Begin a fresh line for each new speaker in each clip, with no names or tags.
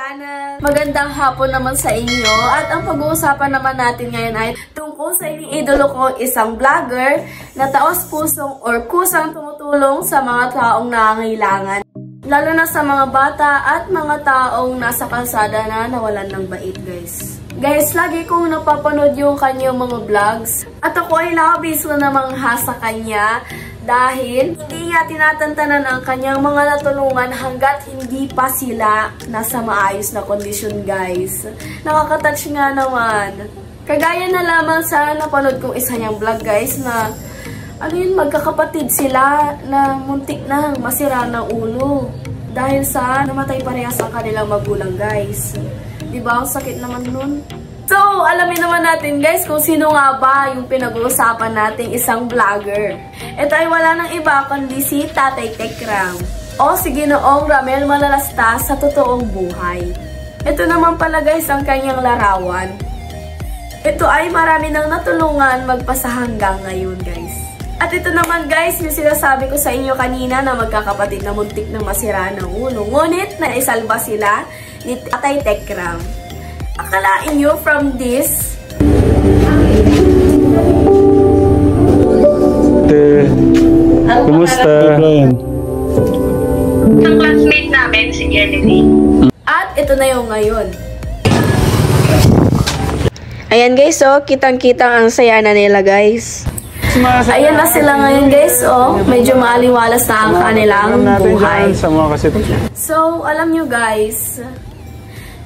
channel! Magandang hapon naman sa inyo at ang pag-uusapan naman natin ngayon ay tungkol sa inyong idolo ko, isang vlogger na taos-pusong or kusang tumutulong sa mga taong nangangailangan. Lalo na sa mga bata at mga taong nasa kalsada na nawalan ng bait, guys. Guys, lagi kong napapanood yung kanyang mga vlogs at ako ay labis na namangha sa kanya dahil hindi niya tinatantanan ang kanyang mga natulungan hanggat hindi pa sila nasa maayos na kondisyon, guys. Nakaka-touch nga naman. Kagaya na lamang sa napanood kong isa niyang vlog, guys, na magkakapatid sila na muntik na masira ng ulo dahil sa namatay parehas ang kanilang magulang, guys. Diba? Ang sakit naman nun. So, alamin naman natin, guys, kung sino nga ba yung pinag-uusapan nating isang vlogger. Ito ay wala nang iba kundi si Tatay Tekram o si Ginoong Ramel Malalasta sa totoong buhay. Ito naman pala, guys, ang kanyang larawan. Ito ay marami nang natulungan magpasa hanggang ngayon, guys. At ito naman, guys, yung sinasabi ko sa inyo kanina na magkakapatid na muntik na masira ng ulo. Ngunit naisalba sila ni Tatay Tekram. Akalain nyo from this?
Kumusta?
Ang classmate namin, si Jenny.
At ito na yung ngayon. Ayan, guys, so kitang-kitang ang saya na nila, guys. Ayan na sila ngayon, guys, oh. Medyo maaliwalas na ang kanilang buhay. So, alam nyo, guys,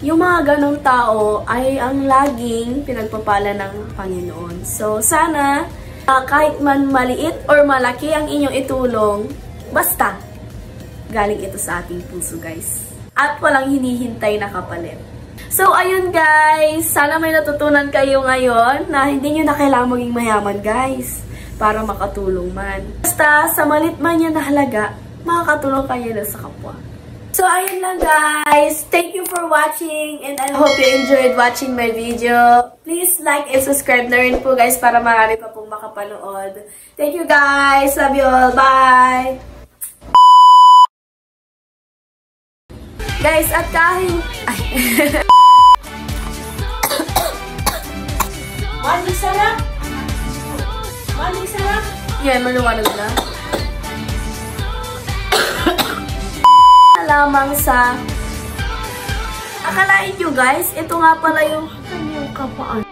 yung mga ganong tao ay ang laging pinagpapala ng Panginoon. So, sana kahit man maliit or malaki ang inyong itulong, basta galing ito sa ating puso, guys. At walang hinihintay na kapalit. So, ayun, guys. Sana may natutunan kayo ngayon na hindi nyo na kailangan maging mayaman, guys, para makatulong man. Basta, sa malit man yan na halaga, makakatulong kayo na sa kapwa. So, ayun lang, guys. Thank you for watching and I hope you enjoyed watching my video. Please like and subscribe na rin po, guys, para marami pa pong makapanood. Thank you, guys. Love you all. Bye! Guys, at kahit... Maling sarap! Maling sarap! Yan, maluwanag na. Lamang sa akalain nyo, guys, ito nga pala yung kanyang kapaan.